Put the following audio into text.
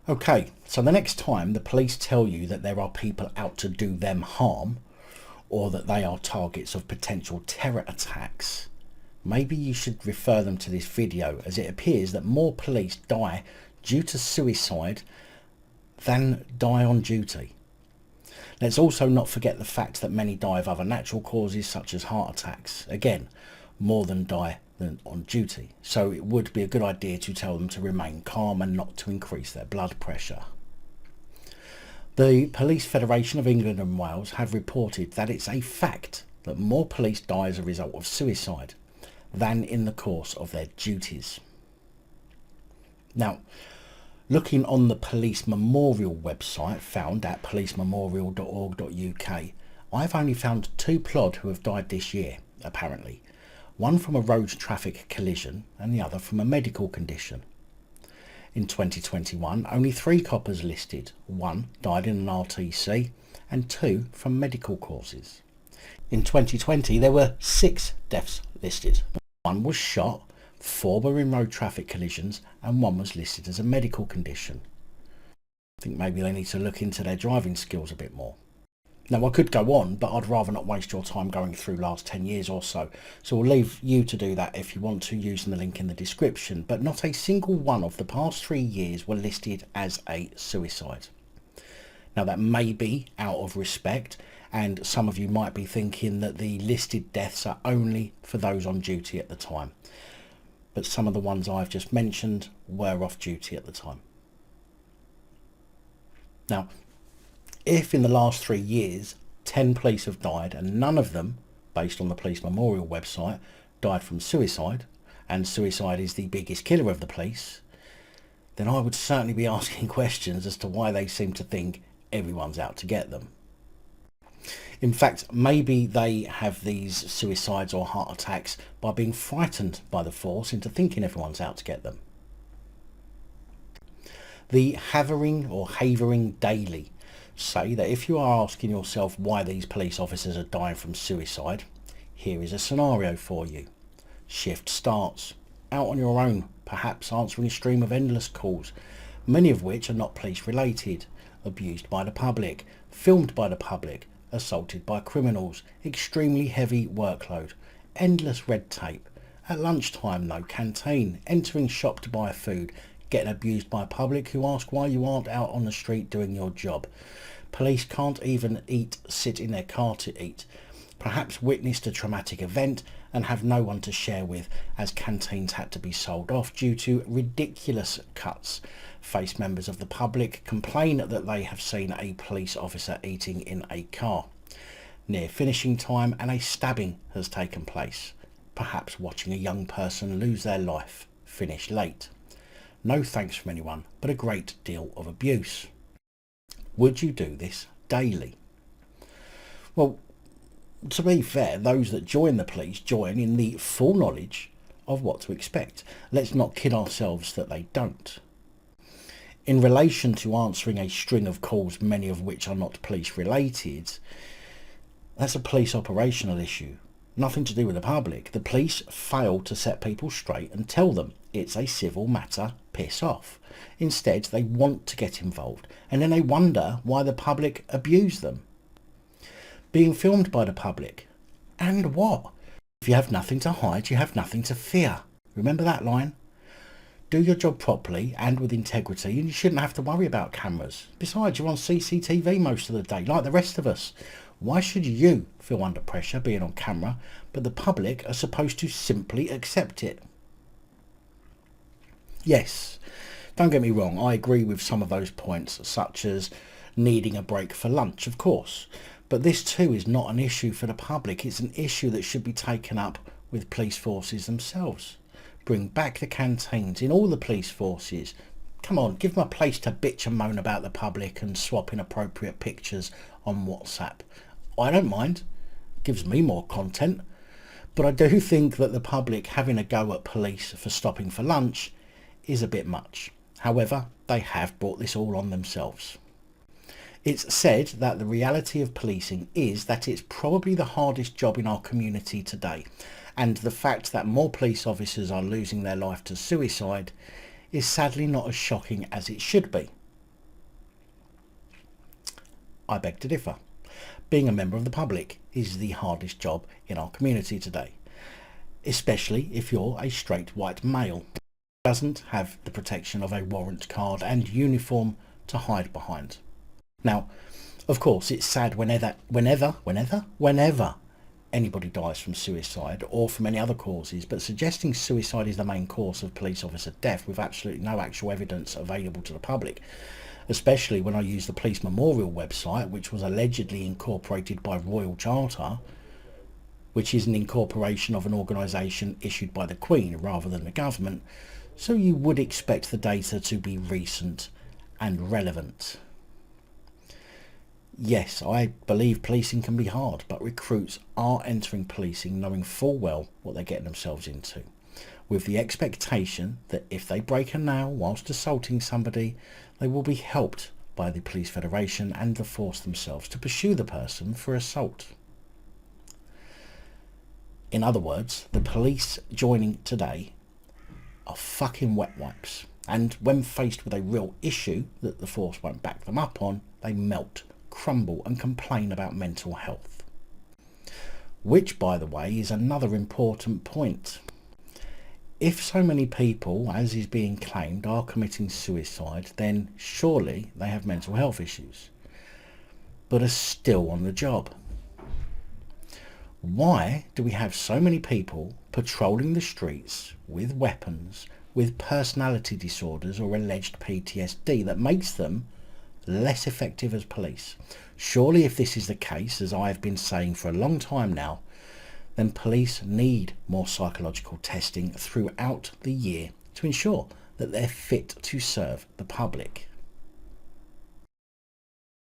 Okay, so the next time the police tell you that there are people out to do them harm, or that they are targets of potential terror attacks, maybe you should refer them to this video, as it appears that more police die due to suicide than die on duty. Let's also not forget the fact that many die of other natural causes such as heart attacks. Again, more than die than on duty. So it would be a good idea to tell them to remain calm and not to increase their blood pressure. The Police Federation of England and Wales have reported that it's a fact that more police die as a result of suicide than in the course of their duties. Now, looking on the Police Memorial website found at policememorial.org.uk, I've only found 2 plod who have died this year, apparently. One from a road traffic collision and the other from a medical condition. In 2021, only 3 coppers listed. 1 died in an RTC and 2 from medical causes. In 2020, there were 6 deaths listed. 1 was shot, 4 were in road traffic collisions and 1 was listed as a medical condition. I think maybe they need to look into their driving skills a bit more. Now, I could go on, but I'd rather not waste your time going through last 10 years or so. So we'll leave you to do that if you want to, using the link in the description. But not a single one of the past 3 years were listed as a suicide. Now, that may be out of respect, and some of you might be thinking that the listed deaths are only for those on duty at the time. But some of the ones I've just mentioned were off duty at the time. Now, if in the last 3 years 10 police have died and none of them, based on the Police Memorial website, died from suicide, and suicide is the biggest killer of the police, then I would certainly be asking questions as to why they seem to think everyone's out to get them. In fact, maybe they have these suicides or heart attacks by being frightened by the force into thinking everyone's out to get them. The Havering Daily say that if you are asking yourself why these police officers are dying from suicide, here is a scenario for you. Shift starts, out on your own, perhaps answering a stream of endless calls, many of which are not police related, abused by the public, filmed by the public, assaulted by criminals, extremely heavy workload, endless red tape, at lunchtime no canteen, entering shop to buy food, getting abused by public who ask why you aren't out on the street doing your job. Police can't even sit in their car to eat. Perhaps witnessed a traumatic event and have no one to share with, as canteens had to be sold off due to ridiculous cuts. Face members of the public complain that they have seen a police officer eating in a car. Near finishing time and a stabbing has taken place. Perhaps watching a young person lose their life, finish late. No thanks from anyone, but a great deal of abuse. Would you do this daily? Well, to be fair, those that join the police join in the full knowledge of what to expect. Let's not kid ourselves that they don't. In relation to answering a string of calls, many of which are not police related, that's a police operational issue. Nothing to do with the public. The police fail to set people straight and tell them it's a civil matter, piss off. Instead, they want to get involved, and then they wonder why the public abuse them. Being filmed by the public. And what? If you have nothing to hide, you have nothing to fear. Remember that line? Do your job properly and with integrity, and you shouldn't have to worry about cameras. Besides, you're on CCTV most of the day, like the rest of us. Why should you feel under pressure being on camera, but the public are supposed to simply accept it? Yes, don't get me wrong, I agree with some of those points, such as needing a break for lunch, of course. But this too is not an issue for the public. It's an issue that should be taken up with police forces themselves. Bring back the canteens in all the police forces. Come on, give them a place to bitch and moan about the public and swap inappropriate pictures on WhatsApp. I don't mind. Gives me more content. But I do think that the public having a go at police for stopping for lunch is a bit much. However, they have brought this all on themselves. It's said that the reality of policing is that it's probably the hardest job in our community today, and the fact that more police officers are losing their life to suicide is sadly not as shocking as it should be. I beg to differ. Being a member of the public is the hardest job in our community today, especially if you're a straight white male who doesn't have the protection of a warrant card and uniform to hide behind. Now, of course, it's sad whenever anybody dies from suicide or from any other causes, but suggesting suicide is the main cause of police officer death with absolutely no actual evidence available to the public, especially when I use the Police Memorial website, which was allegedly incorporated by Royal Charter, which is an incorporation of an organisation issued by the Queen rather than the government, so you would expect the data to be recent and relevant. Yes, I believe policing can be hard, but recruits are entering policing knowing full well what they're getting themselves into, with the expectation that if they break a nail whilst assaulting somebody, they will be helped by the Police Federation and the force themselves to pursue the person for assault. In other words, the police joining today are fucking wet wipes, and when faced with a real issue that the force won't back them up on, they melt, crumble and complain about mental health. Which, by the way, is another important point. If so many people, as is being claimed, are committing suicide, then surely they have mental health issues, but are still on the job. Why do we have so many people patrolling the streets with weapons, with personality disorders or alleged PTSD that makes them less effective as police? Surely if this is the case, as I have been saying for a long time now, then police need more psychological testing throughout the year to ensure that they're fit to serve the public.